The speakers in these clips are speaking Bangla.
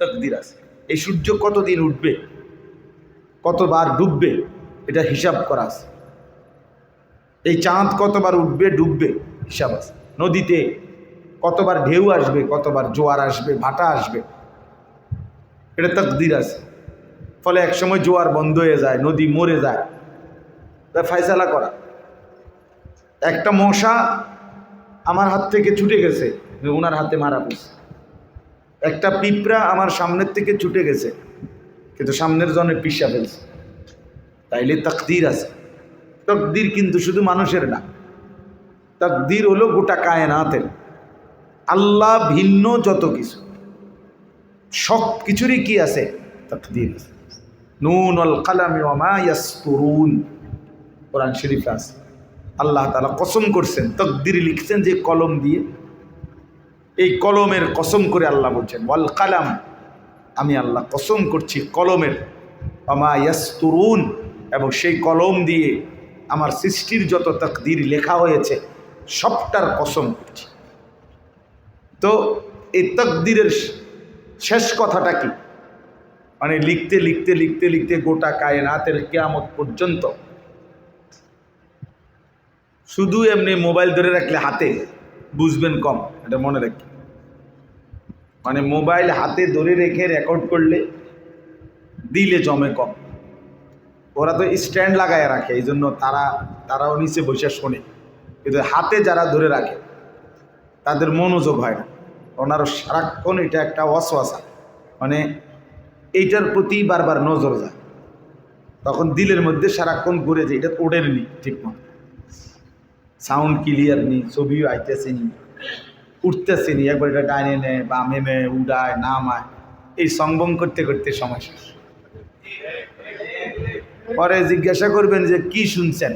তাকদীর আছে। এই সূর্য কতদিন উঠবে, কতবার ডুববে, এটা হিসাব করা আছে। এই চাঁদ কতবার উঠবে ডুববে হিসাব আছে। নদীতে কতবার ঢেউ আসবে, কতবার জোয়ার আসবে, ভাটা আসবে, এটা তাকদীর আছে। ফলে একসময় জোয়ার বন্ধ হয়ে যায়, নদী মরে যায়, তা ফায়সালা করা। একটা মশা আমার হাত থেকে ছুটে গেছে, ওনার হাতে মারা পড়ছে। একটা পিঁপড়া আমার সামনের থেকে ছুটে গেছে, কিন্তু সামনের জনে পিষা ফেলছে। তাইলে তাকদীর আছে। তাকদীর কিন্তু শুধু মানুষের না, তাকদীর হলো গোটা কায়নাতের। আল্লাহ ভিন্ন যত কিছু, সব কিছুরই কি আছে? তাকদীর আছে। নুন আল কালামি ওয়া মা ইয়াসতুরুন, কোরআন শরীফে আছে। আল্লাহ তাআলা কসম করছেন, তাকদীর লিখছেন যে কলম দিয়ে। এই কলমের কসম করে আল্লাহ বলছেন ওয়াল কালাম, আমি আল্লাহ কসম করছি কলমের, ওয়া মা ইয়াসতুরুন, এবং সেই কলম দিয়ে আমার সৃষ্টির যত তাকদীর লেখা হয়েছে সবটার কসম করছি। তো এই তাকদীরের শেষ কথাটা কি? মানে লিখতে লিখতে লিখতে লিখতে গোটা কায়নাতের কিয়ামত পর্যন্ত শুধু এমনি মোবাইল ধরে রাখলে হাতে বুঝবেন কম, এটা মনে রাখি। মানে মোবাইল হাতে ধরে রেখে রেকর্ড করলে দিলে জমে কম। ওরা তো স্ট্যান্ড লাগায় রাখে, এই জন্য তারাও নিচে বসে শোনে, কিন্তু হাতে যারা ধরে রাখে তাদের মনোযোগ হয় না। ওনারও সারাক্ষণ এটা একটা ওয়াসওয়াসা, মানে এইটার প্রতি বারবার নজর যায়, তখন দিলের মধ্যে সারাক্ষণ ঘুরে যায়, এটা ওঠেনি ঠিক মতো, সাউন্ড ক্লিয়ার নেই, ছবিও আইতেছে নি, উঠতেছে নি, একবার এটা ডাইনে নেয় বামে নেয়, উড়ায় নামায়, এই সংবং করতে করতে সময় শেষ। পরে জিজ্ঞাসা করবেন যে কি শুনছেন,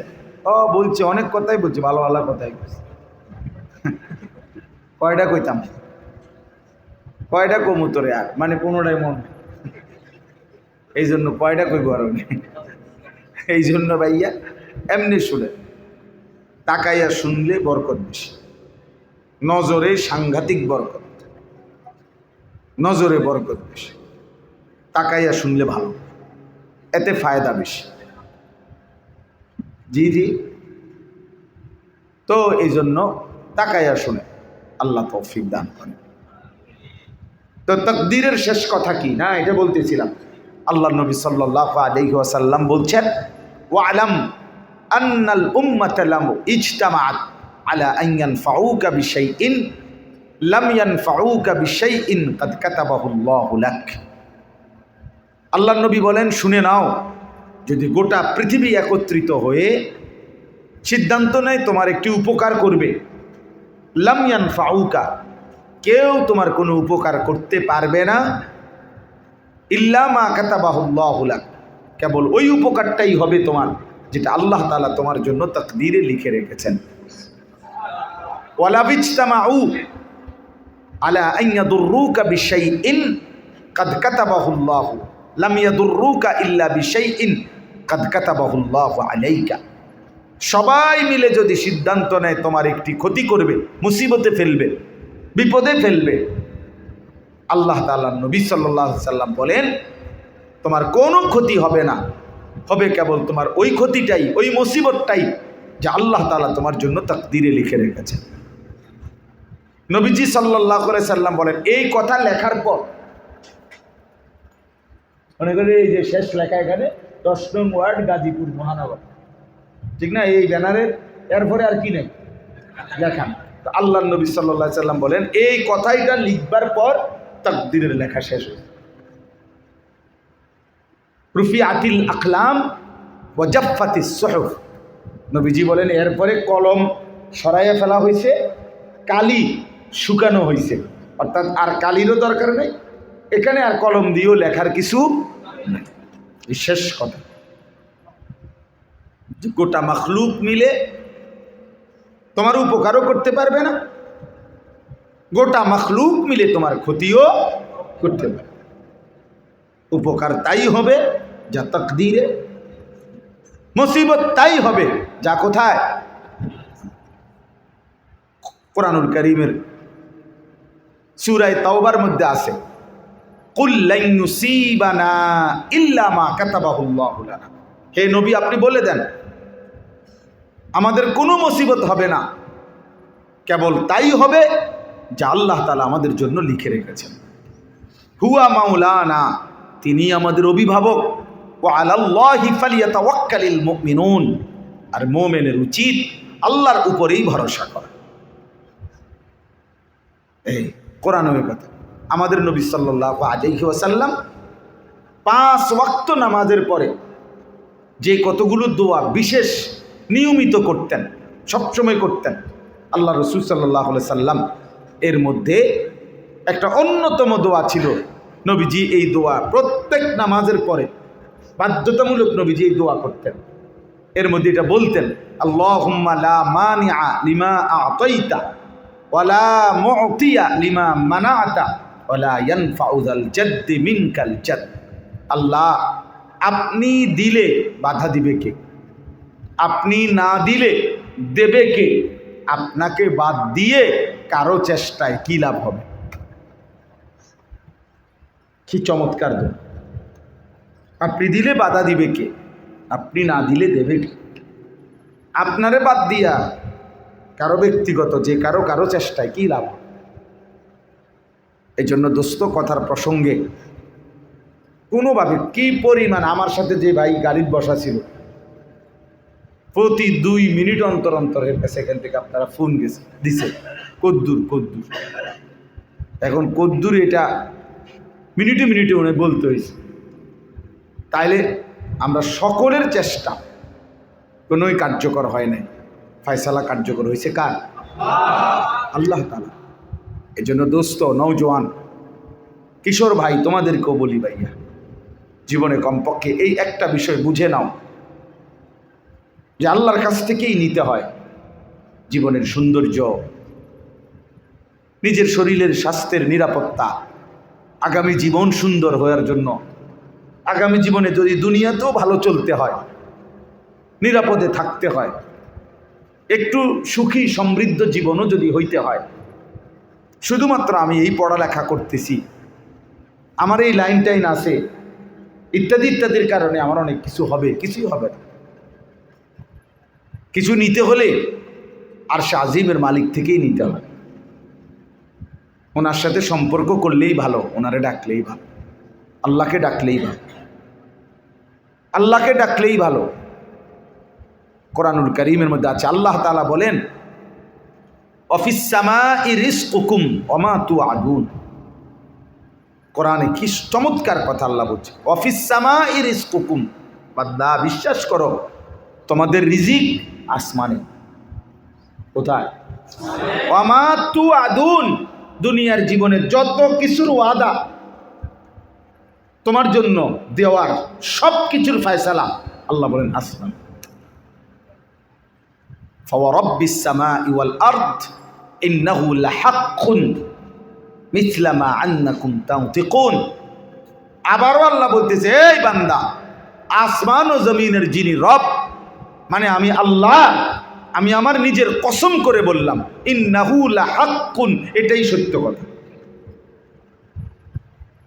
বলছে অনেক কথাই বলছে, ভালো ভালো কথাই বলছে। কয়টা কইতাম, কয়টা কমুতরে আর মানে কোনোটাই মন, এই জন্য কয়টা কইব আর এই জন্য ভাইয়া এমনি শুনে তাকাইয়া শুনলে বরকত বেশি। নজরে সাংঘাতিক বরকত, নজরে বরকত বেশি, তাকাইয়া শুনলে ভালো, এতে ফায়দা বেশি। জি জি, তো এই জন্য তাকাইয়া শুনে আল্লাহ তৌফিক দান করেন। তো তাকদীরের শেষ কথা কি না, এটা বলতেছিলাম। আল্লাহ নবী সাল্লাল্লাহু আলাইহি ওয়াসাল্লাম বলছেন ওয়ালাম আন্নাল উম্মাতা লাম ইজতামাআত আলা আন ইয়ানফাউকা বিশাইইন লাম ইয়ানফাউকা বিশাইইন কাদ কাতাবাহু আল্লাহু লাক। আল্লাহ নবী বলেন, শুনে নাও, যদি গোটা পৃথিবী একত্রিত হয়ে সিদ্ধান্ত নেয় তোমার একটি উপকার করবে, লাম ইয়ানফাউকা, কেউ তোমার কোনো উপকার করতে পারবে না, ইল্লা মা কাতাবাহু আল্লাহু লাক, কেবল ওই উপকারটাই হবে তোমার যেটা আল্লাহ তাআলা তোমার জন্য তাকদীরে লিখে রেখেছেন। ওয়ালা বিজতামাউ আলা আন ইয়াদুররুকা বিশাইইন কাদ কাতাবাহু আল্লাহু লাম ইয়াদুররুকা ইল্লা বিশাইইন কাদ কাতাবাহু আল্লাহু আলাইকা। সবাই মিলে যদি সিদ্ধান্ত নেয় তোমার একটি ক্ষতি করবে, মুসিবতে ফেলবে, বিপদে ফেলবে, আল্লাহ তাআলা নবী সাল্লাল্লাহু আলাইহি সাল্লাম বলেন তোমার কোনো ক্ষতি হবে না, হবে কেবল তোমার ওই ক্ষতিটাই, ওই মুসিবতটাই যা আল্লাহ তাআলা তোমার জন্য তাকদীরে লিখে রেখেছেন। নবীজি সাল্লাল্লাহু আলাইহি সাল্লাম বলেন, এই কথা লেখার পর মনে করি এই যে শেষ লেখা এখানে 10 নং ওয়ার্ড গাজীপুর মহানগর, ঠিক না, এই ব্যানারের এরপরে আর কি নেই লেখা। তো আল্লাহ নবী সাল্লাল্লাহু আলাইহি সাল্লাম বলেন এই কথাইটা লিখবার পর তাকদীরের লেখা শেষ হয়েছে। রুফিআতিল আকলাম ওয়া জাফফাতিস সুহুফ, নবীজি বলেন এরপরে কলম সরাইয়া ফেলা হয়েছে, কালি শুকানো হয়েছে, অর্থাৎ আর কালিরও দরকার নেই, এখানে আর কলম দিয়েও লেখার কিছু নেই। শেষ কথা, গোটা মাখলুক মিলে তোমার উপকারও করতে পারবে না, গোটা মাখলুক মিলে তোমার ক্ষতিও করতে পারবে। উপকার তাই হবে যা তাকদীরে, মুসিবত তাই হবে যা কোথায়? কোরআনুল কারীমের সূরা তাওবার মধ্যে আছে কুল লান ইউসিবানা ইল্লা মা কাতাবাহুল্লাহু লানা। হে নবী, আপনি বলে দেন আমাদের কোনো মুসিবত হবে না, কেবল তাই হবে যা আল্লাহ তাআলা আমাদের জন্য লিখে রেখেছেন। হুয়া মাওলানা, তিনি আমাদের অভিভাবক। ওয়া আলাল্লাহি ফালিয়াতাওয়াক্কালিল মুমিনুন, আর মুমিনের উচিত আল্লাহর উপরেই ভরসা করা। এই কোরআনের কথা। আমাদের নবী সাল্লাল্লাহু আলাইহি ওয়াসাল্লাম 5 ওয়াক্ত নামাজের পরে যে কতগুলো দোয়া বিশেষ নিয়মিত করতেন, সবসময় করতেন আল্লাহ রাসূল সাল্লাল্লাহু আলাইহি সাল্লাম, এর মধ্যে একটা অন্যতম দোয়া ছিল। নবীজি এই দোয়া প্রত্যেক নামাজের পরে বাধ্যতামূলক নবীজি এই দোয়া করতেন। এর মধ্যে এটা বলতেন, আল্লাহুম্মা লা মানিআ লিমা আ'তাইতা ওয়ালা মু'তিয়া লিমা মানা'তা ওয়ালা ইয়ানফা'ু যাল জাদ্দি মিনকাল জাদ। আল্লাহ, আপনি দিলে বাধা দিবে কে? আপনি না দিলে দেবে কে? আপনাকে বাদ দিয়ে কারো চেষ্টায় কি লাভ হবে? কি চমৎকার দোয়া! আপনি দিলে বাধা দিবে কে? আপনি না দিলে দেবে কে? আপনারে বাদ দিয়া কারো ব্যক্তিগত যে কারো চেষ্টায় কি লাভ? এই জন্য দোস্ত, কথার প্রসঙ্গে কোনোভাবে কি পরিমাণ, আমার সাথে যে ভাই গাড়ির বসা ছিল, প্রতি 2 মিনিট অন্তর অন্তর সেখান থেকে আপনারা ফোন দিছে কদ্দুর। এখন কদ্দুর এটা মিনিটে মিনিটে উনি বলতে হয়েছে। তাইলে আমরা সকলের চেষ্টা কোনোই কার্যকর হয় নাই, ফয়সালা কার্যকর হয়েছে কার? আল্লাহ তাআলা। এই জন্য দোস্ত, নওজোয়ান, কিশোর ভাই, তোমাদেরকেও বলি ভাইয়া, জীবনে কমপক্ষে এই একটা বিষয় বুঝে নাও যে আল্লাহর কাছ থেকেই নিতে হয় জীবনের সৌন্দর্য, নিজের শরীরের স্বাস্থ্যের নিরাপত্তা, আগামী জীবন সুন্দর হওয়ার জন্য, আগামী জীবনে যদি দুনিয়াতেও ভালো চলতে হয়, নিরাপদে থাকতে হয়, একটু সুখী সমৃদ্ধ জীবনও যদি হইতে হয়, শুধুমাত্র আমি এই পড়ালেখা করতেছি, আমার এই লাইন আছে, ইত্যাদি ইত্যাদির কারণে আমার অনেক কিছু হবে, কিছুই হবে না। কিছু নিতে হলে আরশে আজিমের মালিক থেকেই নিতে হয়। ওনার সাথে সম্পর্ক করলেই ভালো, ওনারে ডাকলেই ভালো, আল্লাহকে ডাকলেই ভালো, আল্লাহকে ডাকলেই ভালো। কোরআনুল কারীমের মধ্যে আছে, আল্লাহ তাআলা বলেন, অফিস সামাই রিজকুকুম ওয়া মা তুআদুন। কোরআনে কি চমৎকার কথা আল্লাহ বলছে, অফিস সামাই রিজকুকুম, বান্দা বিশ্বাস করো তোমাদের রিজিক আসমানে। কোথায়? ওয়া মা তুআদুন, দুনিয়ার জীবনে যত কিছুর ওয়াদা তোমার জন্য দেওয়ার সব কিছুর ফয়সালা আল্লাহ বলেন আসমান। ফাওয়ারাব্বিস সামাই ওয়াল আরদ ইন্নাহু লাহাক্কুন মিথলা মা আন্নাকুম তানতিকুন। আবারও আল্লাহ বলতেছে, এই বান্দা, আসমান ও জমিনের যিনি রব, মানে আমি আল্লাহ, আমি আমার নিজের কসম করে বললাম, ইন্নাহু লাহাক্কুন, এটাই সত্য কথা।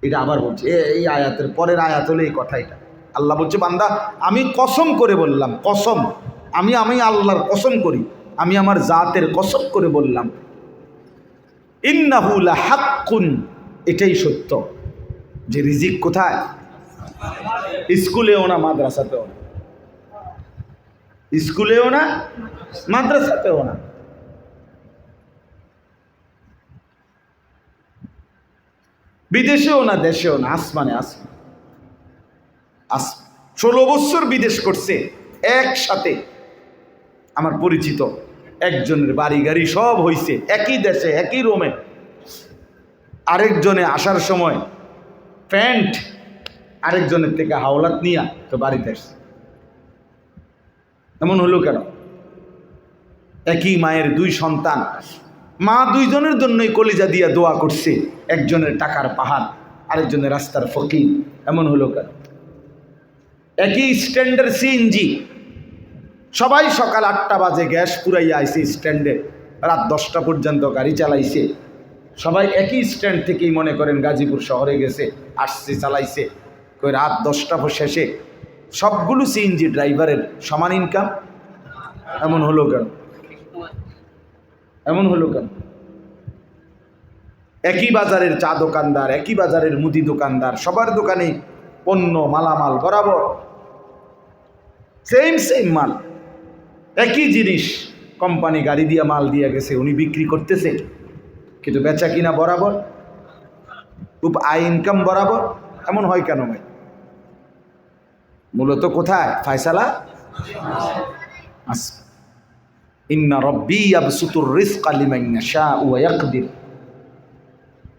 এটা আবার বলছে, এই আয়াতের পরের আয়াত হলো এই কথা। এটা আল্লাহ বলছে, বান্দা আমি কসম করে বললাম, কসম, আমি আল্লাহর কসম করি, আমি আমার জাতের কসম করে বললাম, ইন্নাহু লাহাক্কুন, এটাই সত্য যে রিজিক কোথায়? স্কুলেও না, মাদ্রাসাতেও না, স্কুলেও না, মাদ্রাসাতেও না। বিদেশেও না, দেশেও না, আসমানে। 16 বছর বিদেশ করছে একসাথে। আমার পরিচিত একজনের বাড়ি গাড়ি সব হইছে একই দেশে, একই রুমে। আরেকজনে আসার সময় প্যান্ট আরেকজনের থেকে হাওলাত নিয়া তো বাড়িতে আসছে। এমন হলো কেন? একই মায়ের 2 সন্তান, মা 2 জনের জন্যই কলিজা দিয়া দোয়া করছে, একজনের টাকার পাহাড়, আরেকজনের রাস্তার ফকির। এমন হলো কেন? একই স্ট্যান্ডের সিএনজি, সবাই সকাল 8টা বাজে গ্যাস পুরাইয়া আইছে স্ট্যান্ডে, রাত 10টা পর্যন্ত গাড়ি চালাইছে, সবাই একই স্ট্যান্ড থেকেই মনে করেন গাজীপুর শহরে গেছে, আসছে, চালাইছে, কই রাত 10টা শেষে সবগুলো সিএনজি ড্রাইভারের সমান ইনকাম। এমন হলো কেন? এমন হলো কেন? একই বাজারের চা দোকানদার, একই বাজারের মুদি দোকানদার, সবার দোকানে পণ্য মালামাল বরাবর, সেম সেম মাল, একই জিনিস। কোম্পানি গাড়ি দিয়ে মাল দিয়ে গেছে, উনি বিক্রি করতেছে, কিন্তু বেচা কিনা বরাবর, খুব আয় ইনকাম বরাবর। এমন হয় কেন ভাই? মূলত কোথায় ফায়সালা? ইন্না রব্বি ইয়াবসুতুর রিজকা লিমান ইয়াশাউ ওয়া ইয়াকদির।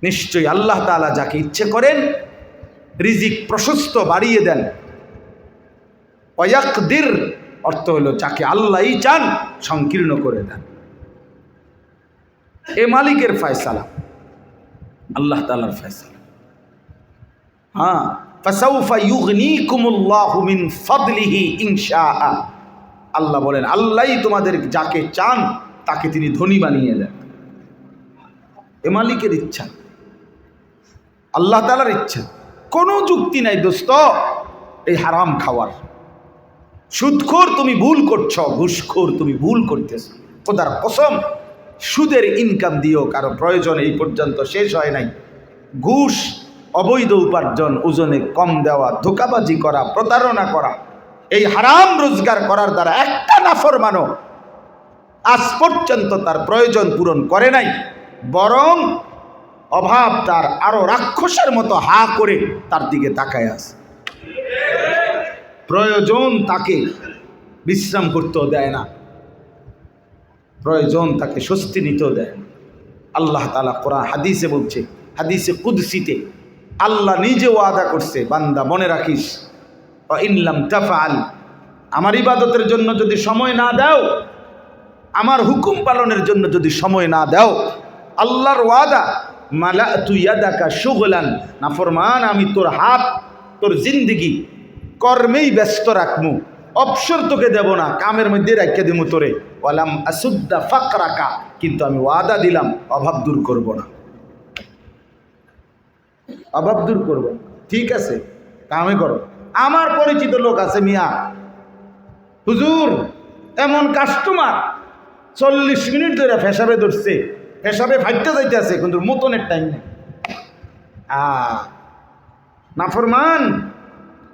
নিশ্চয়ই আল্লাহ তাআলা যাকে ইচ্ছে করেন রিজিক প্রশস্ত বাড়িয়ে দেন। ওয়া ইয়াকদির অর্থ হলো যাকে আল্লাহই চান সংকীর্ণ করে দেন। এ মালিকের ফয়সালা, আল্লাহ তাআলার ফয়সালা। হ্যাঁ, ফাসাউফা ইউগনিকুমুল্লাহু মিন ফাদলিহি ইনশাআ। আল্লাহ বলেন আল্লাহই তোমাদের যাকে চান তাকে তিনি ধনী বানিয়ে দেন। এ মালিকের ইচ্ছা, আল্লাহ তাআলার ইচ্ছা। কোনো যুক্তি নাই দোস্ত এই হারাম খাওয়ার। সুদখোর তুমি ভুল করছো, ঘুষখোর তুমি ভুল করতেছো। খোদার কসম, সুদের ইনকাম দিও কারো প্রয়োজন এই পর্যন্ত শেষ হয় নাই। ঘুষ, অবৈধ উপার্জন, ওজনে কম দেওয়া, ধোঁকাবাজি করা, প্রতারণা করা, এই হারাম রোজগার করার দ্বারা একটা নাফরমানও আজ পর্যন্ত তার প্রয়োজন পূরণ করে নাই, বরং অভাব তার আরো রাক্ষসের মতো হা করে তার দিকে তাকায় আছে। প্রয়োজন তাকে বিশ্রাম করতেও দেয় না, প্রয়োজন তাকে স্বস্তি নিতেও দেয় না। আল্লাহ তাআলা কোরআন হাদিসে বলছে, হাদিসে কুদসিতে আল্লাহ নিজে ওয়াদা করছে, বান্দা মনে রাখিস, ইন লাম তাফআল, আমার ইবাদতের জন্য যদি সময় না দাও, আমার হুকুম পালনের জন্য যদি সময় না দাও, আল্লাহর ওয়াদা, মালাতু ইয়াদাকা শুগলান, নাফরমান আমি তোর হাত, তোর জিন্দেগি কর্মেই ব্যস্ত রাখমু, অবসর তোকে দেব না, কামের মধ্যে রাখিয়ে দিমু তোরে। ওয়ালাম আসুদ্দা ফাকরাকা, কিন্তু আমি ওয়াদা দিলাম অভাব দূর করব না, অভাব দূর করব। ঠিক আছে, কামে করো। আমার পরিচিত লোক আছে মিয়া, হুজুর এমন কাস্টমার 40 মিনিট ধরে ফেসাবে ধরছে, ফেসাবে ফাইটতে যাইতে আছে, কিন্তু মতনের টাইম নেই। নাফরমান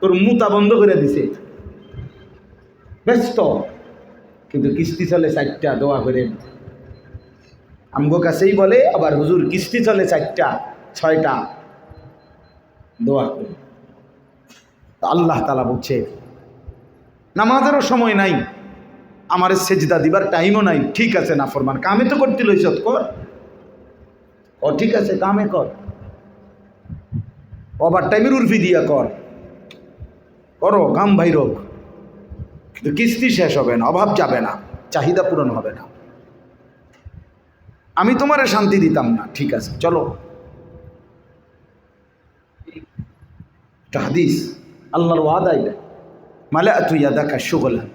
তোর মুতা বন্ধ করে দিছে, ব্যস্ত, কিন্তু কিস্তি চলে 4টা, দোয়া করে। আমগো কাছেই বলে আবার হুজুর কিস্তি চলে 4টা 6টা, দোয়া করে। আল্লাহ তাআলা বলছে নামাজেরও সময় নাই, আমার সেজদা দিবার টাইমও নাই। ঠিক আছে নাফরমান, কামে তো করতে লইছ, কর। ও ঠিক আছে, কামে কর, ওভার টাইমের উর্ফি দিয়া কর, করো, কাম ভাইরক, কিন্তু কিস্তি শেষ হবে না, অভাব যাবে না, চাহিদা পূরণ হবে না। আমি তোমারে শান্তি দিতাম না, ঠিক আছে চলো। হাদিস, আল্লাহর ওয়াদা, মালাতু ইয়াদাকা শুগলান,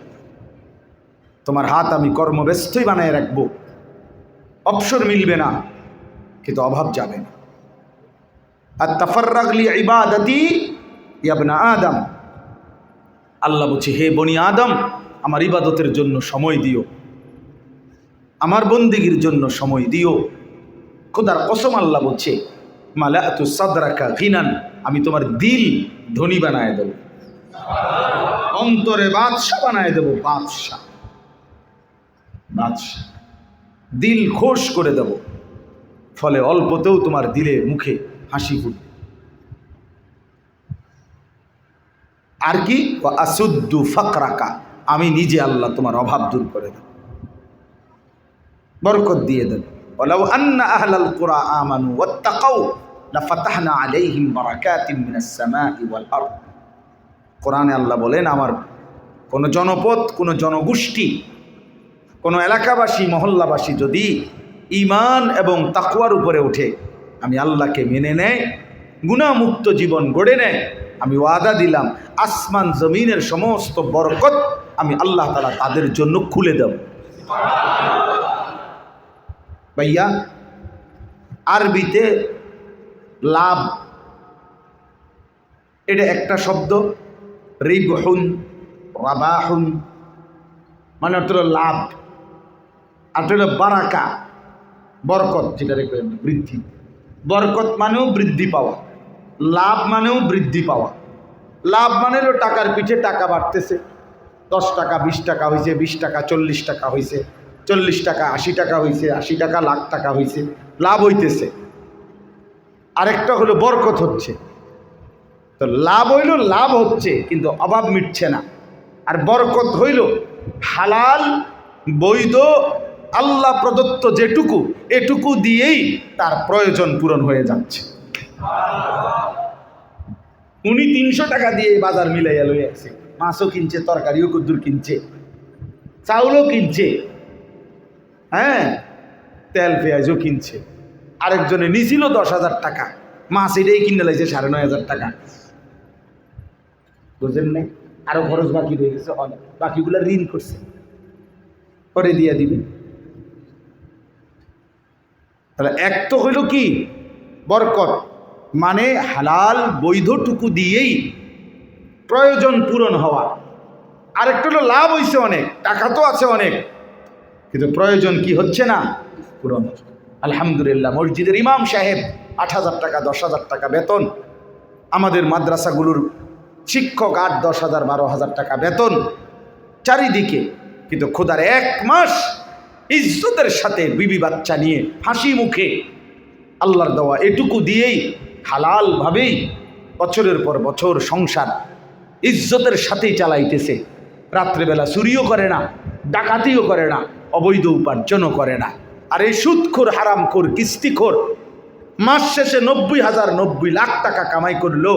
তোমার হাত আমি কর্মব্যস্তই বানায় রাখবো, অবসর মিলবে না, কিন্তু অভাব যাবে না। আর তাফাররাগ লি ইবাদাতি ইয়া ইবনা আদম, আল্লাহ বলছে হে বনি আদম, আমার ইবাদতের জন্য সময় দিও, আমার বন্দেগীর জন্য সময় দিও। খোদার কসম আল্লাহ বলছে মালাতু সাদরাকা গিনান, আমি তোমার দিল ধনী বানায় দেব, অন্তরে বাদশা বানায় দেব, বাদশা, বাদশা, দিল খোশ করে দেব, ফলে অল্পতেও তোমার দিলে মুখে হাসি ফুটবে। আর কি, আসুদ্দু ফাকরাকা, আমি নিজে আল্লাহ তোমার অভাব দূর করে দেব, বরকত দিয়ে দেব। ওয়ালাউ আন্না আহলাল কুরা আমানু ওয়াত্তাকাউ লাফাতাহনা আলাইহিম বারাকাতিন মিনাস সামাই ওয়াল আরদ। কোরআনে আল্লাহ বলেন আমার কোন জনপদ, কোন জনগোষ্ঠী, কোন এলাকাবাসী, মহল্লাবাসী যদি ঈমান এবং তাকওয়ার উপরে ওঠে, আমি আল্লাহকে মেনে নেয়, গুনাহমুক্ত জীবন গড়ে নেয়, আমি ওয়াদা দিলাম আসমান জমিনের সমস্ত বরকত আমি আল্লাহ তাআলা তাদের জন্য খুলে দেব। ভাইয়া আরবিতে লাভ, এটা একটা শব্দ। রিবহুন, রাবাহুন মানে অর্থ হলো লাভ, আর হলো বারাকা, বরকত, যেটা বৃদ্ধি। বরকত মানেও বৃদ্ধি পাওয়া, লাভ মানেও বৃদ্ধি পাওয়া। লাভ মানে হলো টাকার পিঠে টাকা বাড়তেছে, 10 টাকা 20 টাকা হয়েছে, 20 টাকা 40 টাকা হয়েছে, 40 টাকা 80 টাকা হয়েছে, 80 টাকা লাখ টাকা হয়েছে, লাভ হইতেছে। আরেকটা হলো বরকত হচ্ছে। তো লাভ হইল, লাভ হচ্ছে কিন্তু অভাব মিটছে না। আর বরকত হইল হালাল বৈধ আল্লাহ প্রদত্ত যেটুকু, এটুকু দিয়েই তার প্রয়োজন পূরণ হয়ে যাচ্ছে। উনি 300 টাকা দিয়ে বাজার মিলাইয়া লই আসছে, মাছও কিনছে, তরকারিও কদ্দুর কিনছে, চাউলও কিনছে, হ্যাঁ, তেল পেঁয়াজও কিনছে। আরেকজনে নিছিল 10,000 টাকা, মাছ এটাই কিনে লাইছে 9,500 টাকা। বুঝলেন নাই? আরো খরচ বাকি রয়ে গেছে অনেক, বাকিগুলো ঋণ করছে, করে দিয়ে দিবে। তাহলে এক তো হইল কি বরকত, মানে হালাল বৈধটুকু দিয়েই প্রয়োজন পূরণ হওয়া। আরেকটা হলো লাভ হইছে অনেক, টাকা তো আছে অনেক, কিন্তু প্রয়োজন কি হচ্ছে না, পূরণ। আলহামদুলিল্লাহ, মসজিদের ইমাম সাহেব 8,000 টাকা 10,000 টাকা বেতন, আমাদের মাদ্রাসাগুলোর শিক্ষক 8, 10,000, 12,000 টাকা বেতন চারিদিকে, কিন্তু খোদার 1 মাস ইজ্জতের সাথে বিবি বাচ্চা নিয়ে হাসি মুখে আল্লাহর দেওয়া এটুকু দিয়েই হালালভাবেই বছরের পর বছর সংসার ইজ্জতের সাথেই চালাইতেছে। রাত্রেবেলা চুরিও করে না, ডাকাতিও করে না, অবৈধ উপার্জনও করে না। আর এই সুদখোর, হারামখোর, কিস্তিখোর মাস শেষে 90,000, 90 লাখ টাকা কামাই করলো,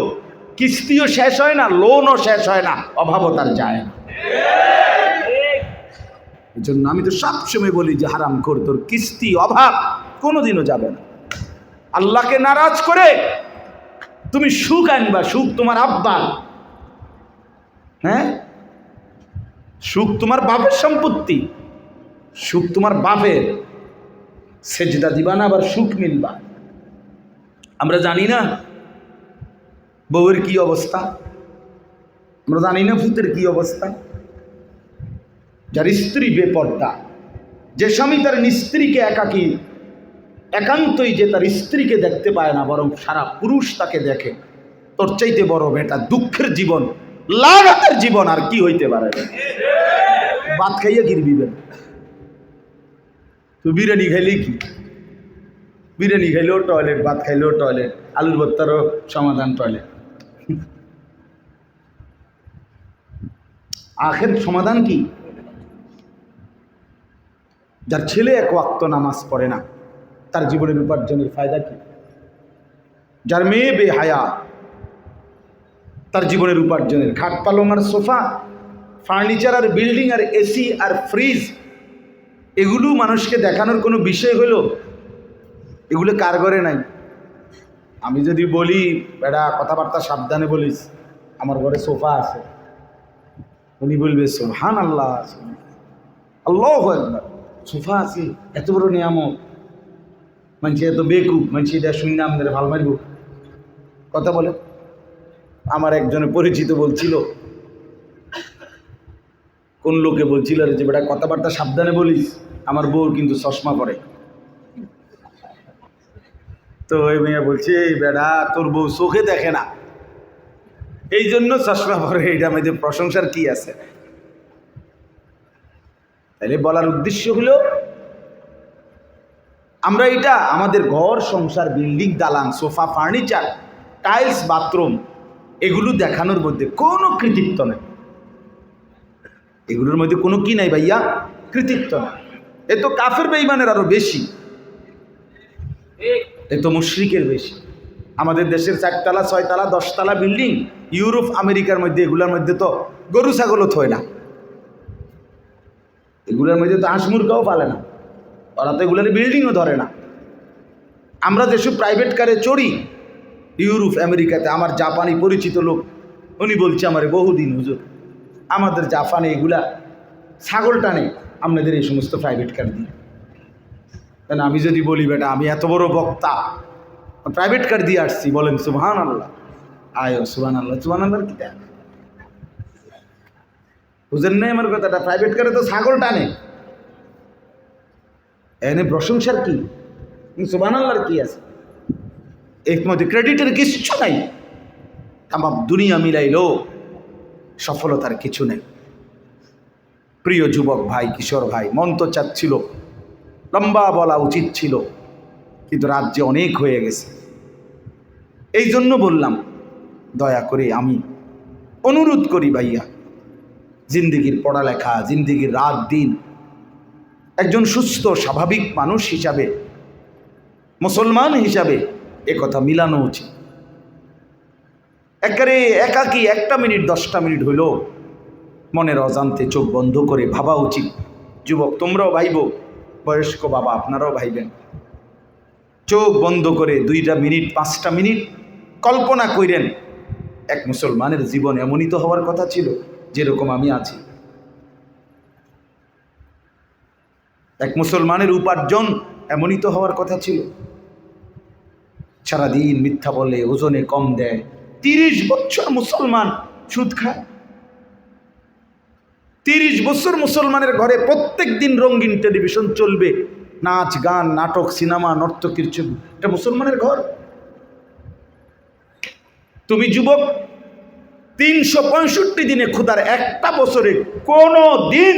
কিস্তিও শেষ হয় না, লোনও শেষ হয় না, অভাবও তার যায় না। এই জন্য আমি তো সবসময় বলি যে হারামখোর, তোর কিস্তি অভাব কোনোদিনও যাবে না। আল্লাহকে নারাজ করে তুমি সুখ আনবা, সুখ তোমার আব্বা, হ্যাঁ, সুখ তোমার বাপের সম্পত্তি, সুখ তোমার বাপের, সেজদা দিবা না আবার সুখ মিলবা। আমরা জানি না বউয়ের কি অবস্থা, আমরা জানি না ভূতের কি অবস্থা। যার স্ত্রী বেপর্দা, যে স্বামী তার স্ত্রীকে একাকী, একান্তই যে তার স্ত্রীকে দেখতে পায় না, বরং সারা পুরুষ তাকে দেখে, তোর চাইতে বড় বেটা দুঃখের জীবন, লাগাতের জীবন আর কি হইতে পারে? ভাত খাইয়া গিরবিবেন তো, বিরিয়ানি খাইলেই কি, বিরিয়ানি খাইলেও টয়লেট, ভাত খাইলেও টয়লেট, আলুর ভর্তারও সমাধান টয়লেট। আখের সমাধান কি? যার ছেলে 1 ওয়াক্ত নামাজ পড়ে না, তার জীবনের উপার্জনের ফায়দা কি? যার মেয়ে বেহায়া, তার জীবনের উপার্জনের খাট পালং আর সোফা, ফার্নিচার আর বিল্ডিং আর এসি আর ফ্রিজ, এগুলো মানুষকে দেখানোর কোনো বিষয় হলো? এগুলো কার ঘরে নাই? আমি যদি বলি বেটা কথাবার্তা সাবধানে বলিস, আমার ঘরে সোফা আছে, উনি বলবে সুবহানাল্লাহ, আল্লাহু আকবার, সোফা আছে, এত বড় নিয়ামত, মানুষ এত বেকুব, মানুষ এটা শুনি না আমাদের ভাল মারব কথা বলে। আমার একজনে পরিচিত বলছিল, কোন লোকে বলছিল যে বেটা কথাবার্তা সাবধানে বলিস, আমার বউ কিন্তু চশমা পরে। তো ওই মেয়ে বলছে, এই বেটা তোর বউ চোখে দেখে না, এই জন্য চশমা পরে, এইটা আমাদের প্রশংসার কি আছে? তাহলে বলার উদ্দেশ্য হলো, আমরা এটা আমাদের ঘর সংসার, বিল্ডিং, দালান, সোফা, ফার্নিচার, টাইলস, বাথরুম, এগুলো দেখানোর মধ্যে কোনো কৃতিত্ব নেই। এগুলোর মধ্যে কোনো কি নাই ভাইয়া, কৃতিত্ব নাই। এ তো কাফের বেঈমানের আরো বেশি, এ তো মুশরিকের বেশি। আমাদের দেশের 4 তলা 6 তলা 10 তলা বিল্ডিং, ইউরোপ আমেরিকার মধ্যে এগুলোর মধ্যে তো গরু ছাগলও থয় না, এগুলোর মধ্যে তো হাঁস মুরগাও পালে না, ওরা তো এগুলোর বিল্ডিংও ধরে না। আমরা যেসব প্রাইভেট কারে চড়ি ইউরোপ আমেরিকাতে, আমার জাপানি পরিচিত লোক, উনি বলছে আমারে বহুদিন, হুজুর আমাদের জাপানে এগুলা ছাগল টানে আপনাদের এই সমস্ত প্রাইভেট কার দিয়ে। কেন আমি যদি বলি বেটা আমি এত বড় বক্তা, প্রাইভেট কার দিয়ে আসছি, বলেন সুবহানাল্লাহ। আয় সুবহানাল্লাহ, সুবহানাল্লাহ কি দেয় বুঝেন নাই আমার কথাটা? প্রাইভেট কারে তো ছাগল টানে, এনে প্রশংসার কি, সুবহানাল্লাহর কি আছে? এর মধ্যে ক্রেডিটের কিচ্ছু নাই। তামাম দুনিয়া মিলাইলো সফলতার কিছু নেই। প্রিয় যুবক ভাই, কিশোর ভাই, মন তো চাচ্ছিল লম্বা বলা উচিত ছিল, কিন্তু রাত যে অনেক হয়ে গেছে। এই জন্য বললাম, দয়া করে আমি অনুরোধ করি ভাইয়া, জিন্দিগির পড়ালেখা, জিন্দিগির রাত দিন, একজন সুস্থ স্বাভাবিক মানুষ হিসাবে, মুসলমান হিসাবে এ কথা মিলানো উচিত। একেবারে একাকি 1 মিনিট 10টা মিনিট হইল মনের অজান্তে চোখ বন্ধ করে ভাবা উচিত। যুবক তোমরাও ভাইব, বয়স্ক বাবা আপনারাও ভাইবেন, চোখ বন্ধ করে 2টা মিনিট 5টা মিনিট কল্পনা করেন এক মুসলমানের জীবন এমনই তো হওয়ার কথা ছিল যেরকম আমি আছি। এক মুসলমানের উপার্জন এমনই তো হওয়ার কথা ছিল। সারাদিন মিথ্যা বলে, ওজনে কম দেয়, 30 বছর মুসলমান সুদ খায়। 30 বছর মুসলমানের ঘরে প্রত্যেক দিন রঙিন টেলিভিশন চলবে, নাচ গান নাটক সিনেমা নর্তকীর ছবি, এটা মুসলমানের ঘর। তুমি যুবক 365 দিনে খোদার একটা বছরে কোনো দিন